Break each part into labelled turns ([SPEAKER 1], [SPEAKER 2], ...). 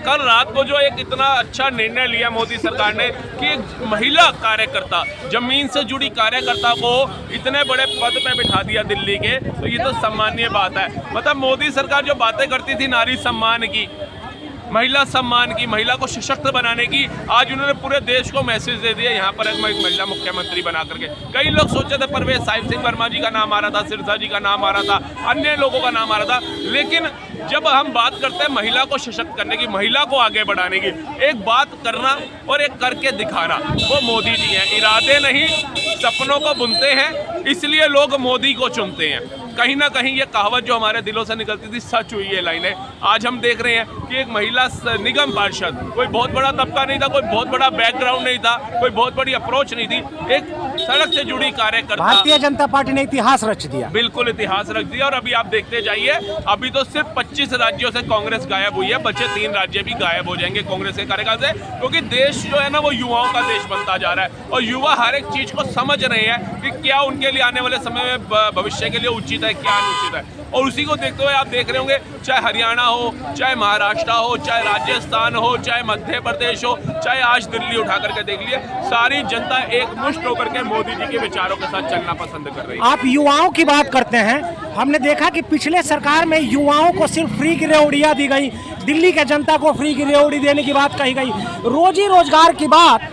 [SPEAKER 1] कल रात को जो एक इतना अच्छा निर्णय लिया मोदी सरकार ने कि एक महिला कार्यकर्ता, जमीन से जुड़ी कार्यकर्ता को इतने बड़े पद पे बिठा दिया दिल्ली के, तो ये तो सम्मानीय बात है। मतलब मोदी सरकार जो बातें करती थी नारी सम्मान की, महिला सम्मान की, महिला को सशक्त बनाने की, आज उन्होंने पूरे देश को मैसेज दे दिया। यहाँ पर एक महिला मुख्यमंत्री बना करके कई लोग सोचे थे परवेज साहिब सिंह वर्मा जी का नाम आ रहा था, सिरसा जी का नाम आ रहा था, अन्य लोगों का नाम आ रहा था, लेकिन जब हम बात करते हैं महिला को सशक्त करने की, महिला को आगे बढ़ाने की, एक बात करना और एक करके दिखाना, वो मोदी जी हैं। इरादे नहीं सपनों को बुनते हैं, इसलिए लोग मोदी को चुनते हैं। कहीं ना कहीं ये कहावत जो हमारे दिलों से निकलती थी सच हुई, ये लाइनें आज हम देख रहे हैं कि एक महिला निगम पार्षद, कोई बहुत बड़ा तबका नहीं था, कोई बहुत बड़ा बैकग्राउंड नहीं था, कोई बहुत बड़ी अप्रोच नहीं थी, एक सड़क से जुड़ी कार्यकर्ता,
[SPEAKER 2] भारतीय जनता पार्टी ने इतिहास रच दिया।
[SPEAKER 1] बिल्कुल इतिहास रख दिया। और अभी आप देखते जाइए, अभी तो सिर्फ 25 राज्यों से कांग्रेस गायब हुई है, बचे 3 राज्य भी गायब हो जाएंगे कांग्रेस के कार्यकाल से, क्योंकि देश जो है ना वो युवाओं का देश बनता जा रहा है और युवा हर एक चीज को समझ रहे हैं कि क्या उनके लिए आने वाले समय में भविष्य के लिए उचित है, क्या अनुचित है। और उसी को देखते हुए आप देख रहे होंगे, चाहे हरियाणा हो, चाहे महाराष्ट्र हो, चाहे राजस्थान हो, चाहे मध्य प्रदेश हो, चाहे आज दिल्ली उठा करके देख लिए, सारी जनता एक मुश्त होकर के मोदी जी के विचारों के साथ चलना पसंद कर रही है।
[SPEAKER 2] आप युवाओं की बात करते हैं, हमने देखा कि पिछले सरकार में युवाओं को सिर्फ फ्री की रेवड़ियां दी गई, दिल्ली के जनता को फ्री की रेवड़ी देने की बात कही गई, रोजी रोजगार की बात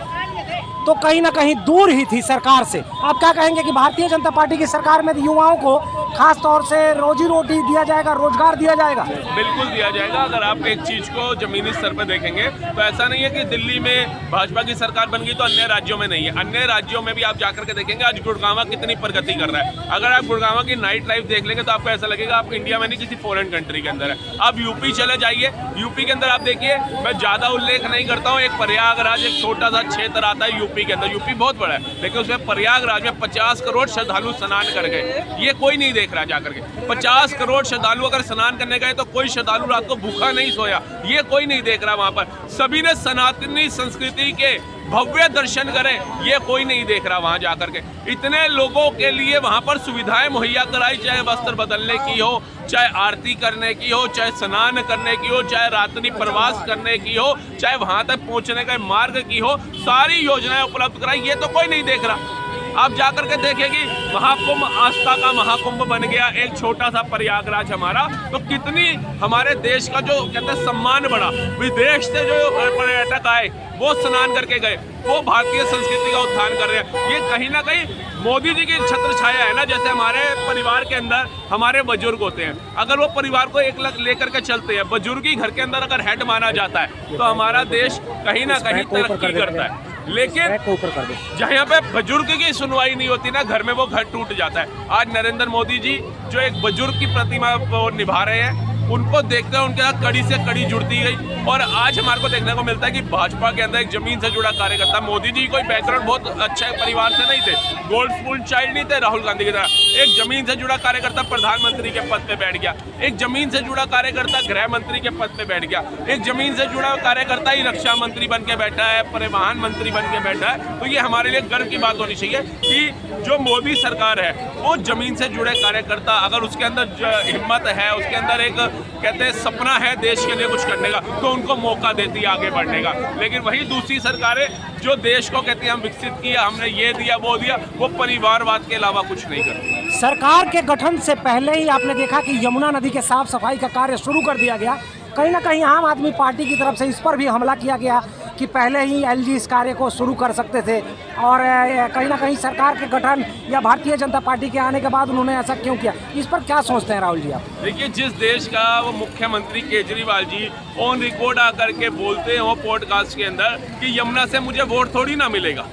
[SPEAKER 2] तो कहीं ना कहीं दूर ही थी सरकार से। आप क्या कहेंगे कि भारतीय जनता पार्टी की सरकार में युवाओं को खास तौर से रोजी रोटी दिया जाएगा, रोजगार दिया जाएगा?
[SPEAKER 1] बिल्कुल दिया जाएगा। अगर आप एक चीज को जमीनी स्तर पर देखेंगे तो ऐसा नहीं है कि दिल्ली में भाजपा की सरकार बन गई तो अन्य राज्यों में नहीं है, अन्य राज्यों में भी आप जाकर के देखेंगे आज गुड़गांव कितनी प्रगति कर रहा है। अगर आप गुड़गांव की नाइट लाइफ देख लेंगे तो आपको ऐसा लगेगा आप इंडिया में नहीं किसी फॉरेन कंट्री के अंदर है। आप यूपी चले जाइए, यूपी के अंदर आप देखिए, मैं ज्यादा उल्लेख नहीं करता हूँ, एक प्रयागराज एक छोटा सा क्षेत्र आता है यूपी के अंदर, यूपी बहुत बड़ा है, लेकिन उसमें प्रयागराज में 50 करोड़ श्रद्धालु स्नान कर गए, ये कोई नहीं देख रहा जाकर के। 50 करोड़ श्रद्धालु अगर स्नान करने गए तो कोई श्रद्धालु रात को भूखा नहीं सोया, ये कोई नहीं देख रहा। वहां पर सभी ने सनातनी संस्कृति के भव्य दर्शन करें, ये कोई नहीं देख रहा वहां जाकर के। इतने लोगों के लिए वहां पर सुविधाएं मुहैया कराई, चाहे वस्त्र बदलने की हो, चाहे आरती करने की हो, चाहे स्नान करने की हो, चाहे रात्रि प्रवास करने की हो, चाहे वहां तक पहुंचने का मार्ग की हो, सारी योजनाएं उपलब्ध कराई, ये तो कोई नहीं देख रहा। आप जाकर के देखेंगे महाकुंभ आस्था का महाकुंभ बन गया, एक छोटा सा प्रयागराज हमारा, तो कितनी हमारे देश का जो कहते हैं सम्मान बढ़ा। विदेश से जो पर्यटक आए वो स्नान करके गए, वो भारतीय संस्कृति का उत्थान कर रहे हैं। ये कहीं ना कहीं मोदी जी की छत्र छाया है ना। जैसे हमारे परिवार के अंदर हमारे बुजुर्ग होते हैं, अगर वो परिवार को एक लग लेकर के चलते हैं, बुजुर्ग ही घर के अंदर अगर हेड माना जाता है तो हमारा देश कहीं ना कहीं तरक्की करता है। लेकिन जहाँ पे बुजुर्ग की सुनवाई नहीं होती ना, घर में वो घर टूट जाता है। आज नरेंद्र मोदी जी जो एक बुजुर्ग की प्रतिमा वो निभा रहे हैं, उनको देखते हैं उनके साथ कड़ी से कड़ी जुड़ती गई। और आज हमारे को देखने को मिलता है कि भाजपा के अंदर एक जमीन से जुड़ा कार्यकर्ता, मोदी जी कोई बैकग्राउंड बहुत अच्छे परिवार से नहीं थे, गोल्ड स्पून चाइल्ड नहीं थे राहुल गांधी की तरह, एक जमीन से जुड़ा कार्यकर्ता प्रधानमंत्री के पद पे बैठ गया, एक जमीन से जुड़ा कार्यकर्ता गृह मंत्री के पद पे बैठ गया, एक जमीन से जुड़ा कार्यकर्ता ही रक्षा मंत्री बन के बैठा है, परिवहन मंत्री बन के बैठा है। तो ये हमारे लिए गर्व की बात होनी चाहिए कि जो मोदी सरकार है वो जमीन से जुड़े कार्यकर्ता, अगर उसके अंदर हिम्मत है, उसके अंदर एक कहते हैं सपना है देश के लिए कुछ करने का, तो उनको मौका देती है आगे बढ़ने का। लेकिन वही दूसरी सरकारें जो देश को कहती है हम विकसित किया, हमने ये दिया वो दिया, वो परिवारवाद के अलावा कुछ नहीं करती।
[SPEAKER 2] सरकार के गठन से पहले ही आपने देखा कि यमुना नदी के साफ सफाई का कार्य शुरू कर दिया गया। कहीं ना कहीं आम आदमी पार्टी की तरफ से इस पर भी हमला किया गया कि पहले ही एलजी इस कार्य को शुरू कर सकते थे, और कहीं ना कहीं सरकार के गठन या भारतीय जनता पार्टी के आने के बाद उन्होंने ऐसा क्यों किया? इस पर क्या सोचते हैं राहुल जी आप?
[SPEAKER 1] देखिए, जिस देश का वो मुख्यमंत्री केजरीवाल जी ऑन रिकॉर्ड आकर के बोलते हैं वो पॉडकास्ट के अंदर कि यमुना से मुझे वोट थोड़ी ना मिलेगा,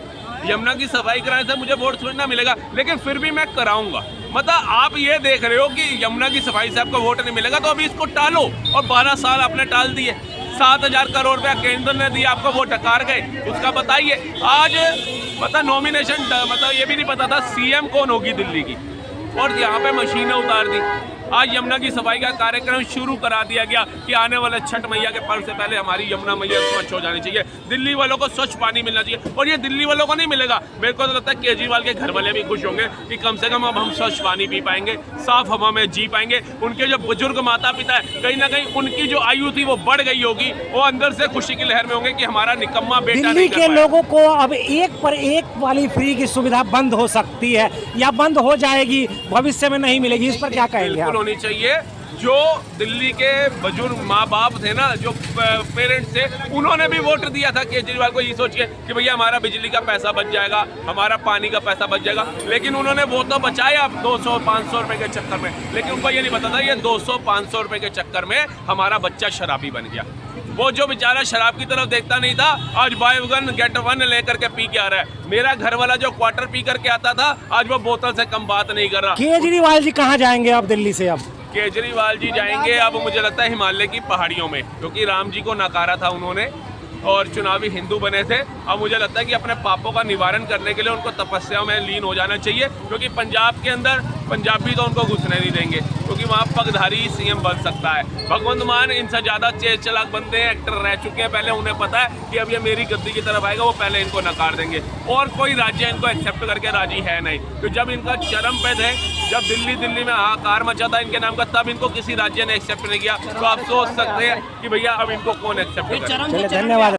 [SPEAKER 1] यमुना की सफाई कराने से मुझे वोट थोड़ी ना मिलेगा, लेकिन फिर भी मैं कराऊंगा। मतलब आप ये देख रहे हो कि यमुना की सफाई से आपको वोट नहीं मिलेगा तो अभी इसको टालो, और 12 साल आपने टाल दिए, 7,000 करोड़ रुपया केंद्र ने दिया आपको, वो टकार गए, उसका बताइए। आज मतलब नॉमिनेशन मतलब ये भी नहीं पता था सीएम कौन होगी दिल्ली की, और यहाँ पे मशीनें उतार दी। आज यमुना की सफाई का कार्यक्रम शुरू करा दिया गया कि आने वाले छठ मैया के पर्व से पहले हमारी यमुना मैया स्वच्छ हो जानी चाहिए। दिल्ली वालों को स्वच्छ पानी मिलना चाहिए, और ये दिल्ली वालों को नहीं मिलेगा। मेरे को तो लगता है केजरीवाल के घर वाले भी खुश होंगे कि कम से कम अब हम स्वच्छ पानी पी पाएंगे, साफ हवा में जी पाएंगे। उनके जो बुजुर्ग माता पिता है, कहीं ना कहीं उनकी जो आयु थी वो बढ़ गई होगी, वो अंदर से खुशी की लहर में होंगे कि हमारा निकम्मा बेटा
[SPEAKER 2] दिल्ली
[SPEAKER 1] नहीं
[SPEAKER 2] के
[SPEAKER 1] कर पाया।
[SPEAKER 2] लोगों को अब एक पर एक वाली फ्री की सुविधा बंद हो सकती है या बंद हो जाएगी, भविष्य में नहीं मिलेगी, इस पर क्या कहेंगे
[SPEAKER 1] बिल्कुल
[SPEAKER 2] आप?
[SPEAKER 1] होनी चाहिए। जो दिल्ली के बुजुर्ग माँ बाप थे ना, जो पेरेंट्स थे, उन्होंने भी वोट दिया था केजरीवाल को, ये सोच के कि भैया हमारा बिजली का पैसा बच जाएगा, हमारा पानी का पैसा बच जाएगा। लेकिन उन्होंने वो तो बचाया अब 200-500 रुपए के चक्कर में, लेकिन उनको ये नहीं पता था ये 200-500 रुपए के चक्कर में हमारा बच्चा शराबी बन गया। वो जो बेचारा शराब की तरफ देखता नहीं था, आज बाय वन गेट वन लेकर के पी के आ रहा है। मेरा घर वाला जो क्वार्टर पी करके आता था, आज वो बोतल से कम बात नहीं कर रहा।
[SPEAKER 2] केजरीवाल जी कहाँ जाएंगे अब दिल्ली से? अब
[SPEAKER 1] केजरीवाल जी जाएंगे अब मुझे लगता है हिमालय की पहाड़ियों में, क्योंकि राम जी को नकारा था उन्होंने और चुनावी हिंदू बने थे। अब मुझे लगता है कि अपने पापों का निवारण करने के लिए उनको तपस्या में लीन हो जाना चाहिए, क्योंकि पंजाब के अंदर पंजाबी तो उनको घुसने नहीं देंगे, क्योंकि वहाँ पगधारी सीएम बन सकता है। भगवंत मान इनसे ज़्यादा तेज चलाक बंदे हैं, एक्टर रह चुके हैं पहले, उन्हें पता है कि अब ये मेरी गद्दी की तरफ आएगा, वो पहले इनको नकार देंगे। और कोई राज्य इनको एक्सेप्ट करके राजी है नहीं। तो जब इनका चरम पे थे, जब दिल्ली में हाहाकार मचा था इनके नाम का, तब इनको किसी राज्य ने एक्सेप्ट नहीं किया। तो आप सोच सकते हैं कि भैया अब इनको कौन एक्सेप्ट करे।
[SPEAKER 2] चलिए, धन्यवाद।